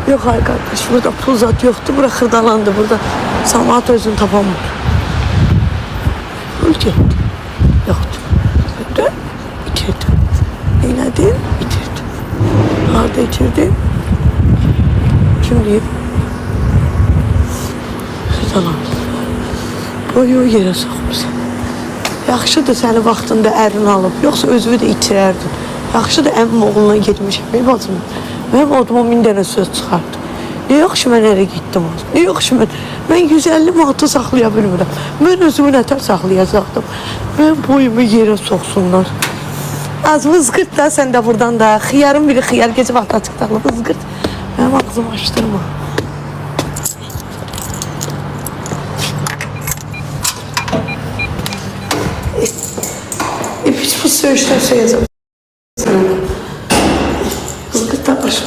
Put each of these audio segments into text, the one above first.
Yok hayır kardeş, burada pul zat yoktu. Bura xırdalandı, burada Samat özünü tapamadı. Öl getdi. Yoxdur. Öldü, itirdi. Neylədin? İtirdi. Harada itirdi? Kim deyib? Xırdalandı. Boyu yerə soxmusan. Yaxşıdır səni vaxtında ərin alıb, yoxsa özünü də itirərdin. Yaxşıdır əmim oğluna getmişəm, benim adıma. Mənim adıma 1000 dənə söz çıxardı. Ne yaxşı mən ərə getdim az. Ne yaxşı mən 150 manatı saxlaya bilmirəm. Mən özümü nətər saxlayacaqdım. Mən boyumu yerə soxsunlar. Az vızqırt da sən də buradan da. Xiyarın biri xiyar gecə vaxtı açıqdaqlı vızqırt. Mənim ağzımı açdırma. Pis söyüşdən söyləyəcəm. Vızqırt da başım.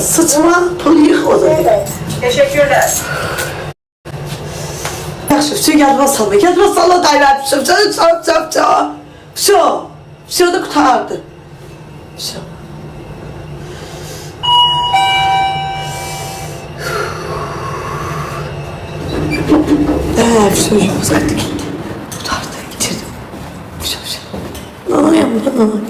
Sıçma, pul yık o zaman. Teşekkürler. Yaxşı, gəlmə salla, dayılarmışım. Все da qutardı. Все. Все, vazgeçti gitti. Qutardı, bitirdim. Все. Nanayam, nanayam.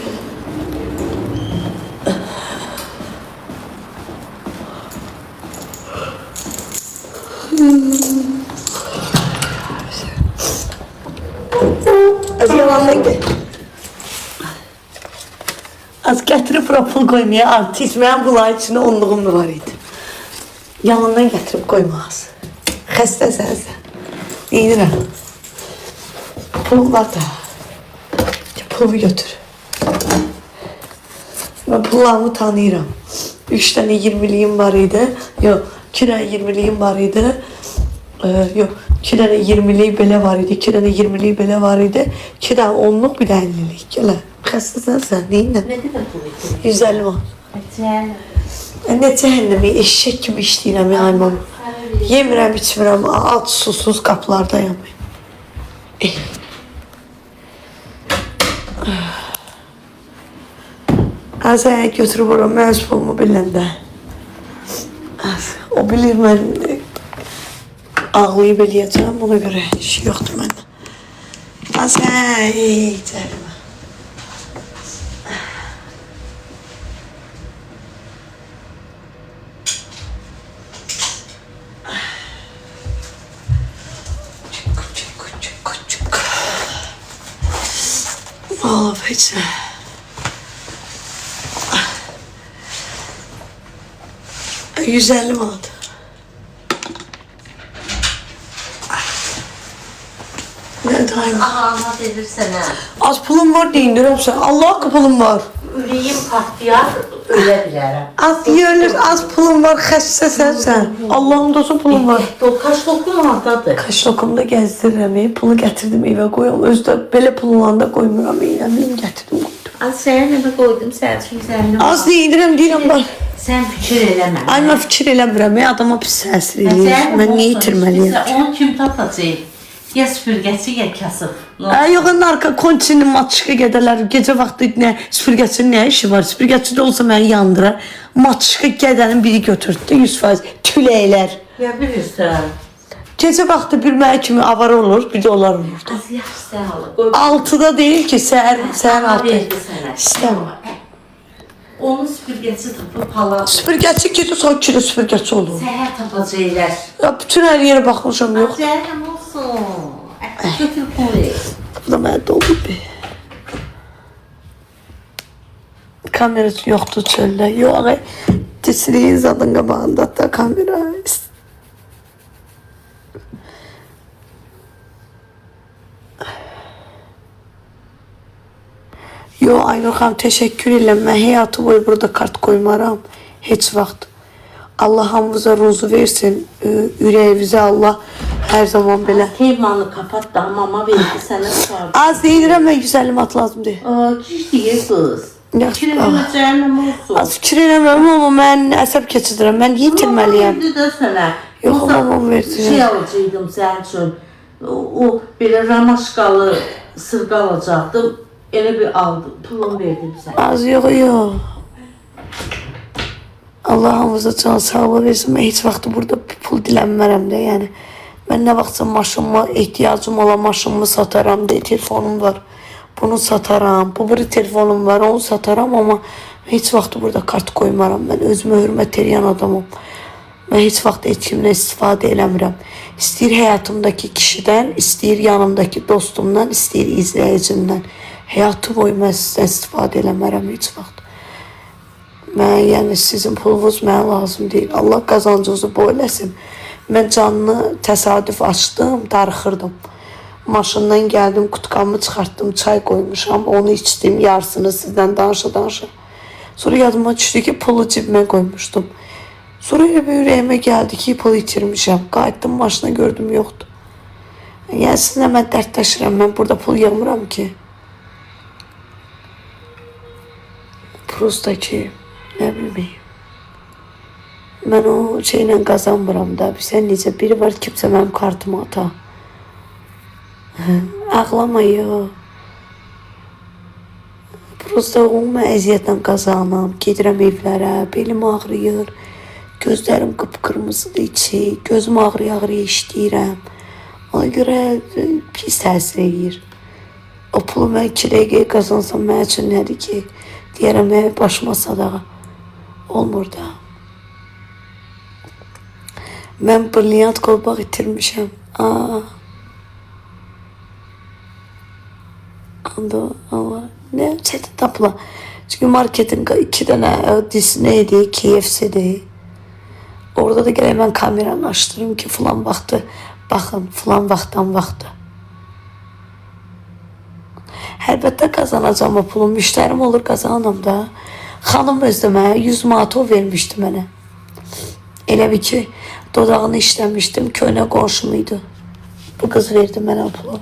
Az yalandan gel. Az getirip pul koymaya artist. Mənim bunların içində onluğum da var idi. Yalandan getirip koymaz. Xəstəsən sən. Deyirəm. Pulum var da. Pulumu götür. Ben pullarımı tanıyıram. 3 tane 20'liyim var idi. Yok, 2 tane 20'liyim var idi. Yok, 2 tane 20'liyi belə var idi. 2 tane 20'liyi belə var idi. 2 tane 10'luk bir de 50'lik. Gələ. Xəstəsən sən, neyin nə? Ne demek bu? 150 var. Ne cəhənnəmi, eşək kimi işləyirəm ya imam. Yemirəm, içmirəm, alt susuz qaplardayım. Azə götürüb oram, mən öz pulumu biləndə. O bilir mən ağlayıb eləyəcəm, ona görə şey yoxdur məndə. Azə, cəhənnəmə. Olub heç nə. 150 manat. Ne daim? Aha, verirsen ha. Az pulum var deyin diyorum sen. Allah pulum var. Ürəyim partlayar, ölə bilərəm. Az yerler, az pulum var. Xəstəsən sən. Allah'ım dostu pulum var. Kaç lokum oradadır? Kaç lokumda gezdirirəm. Pulu getirdim eve koyuyorum. Özdə belə pulunla da koymuram. Eyləm getirdim koydum. Az sənə nəmə qoydum, sən üçün sənə. Az deyirəm bak. Sən fikir eləmə. Ay mən fikir eləmirəm. Adama pis təsir eləyir. Mən niyə itirməliyəm? Onu kim tapacaq? Ya süpürgəsi, ya kasıb. Yox, arka konçinin matışqa gedələr. Gecə vaxtı nə süpürgəsinin nə işi var? Süpürgəsi də olsa məni yandırar. Matışqa gedənin biri götürdü 100%. Tüləklər. Ya bilirsən. Gecə vaxtı bir mənə kimi avara olur, bir də onlar olur. Az yaxşı sağ ol. 6'da deyir ki, səhər 6. İstəmir. Onun süpürgəsi tapıb pala. Süpürgəsi gedir, sonra 2 də süpürgəsi olur. Səhər tapacaqlar. Ya bütün hər yerə baxmışam, yox. Acayəm olsun. Götür pulu. Bu da mənə doldu bir. Kamerası yoxdur çöldə. Yox, desiliyin zadın qabağında da kamera. Yo Aynur xanım, teşekkür edirəm. Mən həyatı boyu burada kart koymaram. Heç vaxt. Allah hamımıza ruzu versin. Ürəyimizə Allah hər zaman belə. Teymanı kapat da mama verdi sənə sağ. Az deyirəm mən 150 mat lazımdır. Kiş deyir qız. Yaxşı, Kirəmə cəhənnəm olsun. Az fikir eləmirəm amma mən əsəb keçidirəm. Mən yitirməliyəm. Verdi də sənə. Yox, Yoxsa mamam verdi. Şey alacaqdım sənin üçün. O belə ramaşkalı sırqa alacaqdım. Elə bir aldım. Pulunu verdim sənə. Az yox. Allah hamımıza can sağlığı versin. Mən heç vaxt burada pul dilənmərəm də, yəni. Mən nə vaxtsa maşınıma ehtiyacım olan maşınımı sataram deyə telefonum var. Bunu sataram. Bu bir telefonum var, onu sataram amma heç vaxt burada kart qoymaram. Mən özümə hörmət edən adamım. Mən heç vaxt heç kimdən istifadə eləmirəm. İstəyir həyatımdakı kişidən, istəyir yanımdakı dostumdan, istəyir izləyicimdən. Həyatı boyu mən sizdən istifadə eləmərəm heç vaxt. Mən, yəni sizin pulunuz mənə lazım deyil. Allah qazancınızı bol eləsin. Mən canlı təsadüf açdım, darıxırdım. Maşından gəldim, qutqamı çıxartdım, çay qoymuşam, onu içdim, yarısını sizdən danışa. Sonra yadıma düşdü ki, pulu cibimə qoymuşdum. Sonra ürəyimə gəldi ki, pulu itirmişəm. Qayıtdım maşına, gördüm, yoxdur. Yəni sizinlə mən dərdləşirəm, mən burada pul yığmıram ki. Prosta ki, nə bilməyim. Mən o şeylə qazanmıram da. Sən necə biri var, kimsə mənim kartıma ata. Ağlama yox. Prosta mən əziyyətlə qazanam. Gedirəm evlərə, belim ağrıyır. Gözlərim qıpqırmızıdır içi. Gözüm ağrıya-ağrıya işləyirəm. Ona görə pis təsir edir. O pulu mən 2 dəqiqəyə qazansam mənim üçün nədir ki? Deyərəm, başıma sadağa. Olmur da. Mən brilyant qolbaq itirmişəm. Allah. Nə çətin tapıla. Çünki marketin 2 dənə Disney-dir, KFC-dir. Orada da gələk mən kameranı açdırım ki, filan vaxtı, baxın, filan vaxtdan vaxtı. Əlbəttə qazanacam o pulu, müştərim olur qazanam da. Xanım özdə mənə 100 manat o vermişdi mənə. Elə bir ki, dodağını işləmişdim, köynə qonşumuydu. Bu qız verdi mənə o pulu.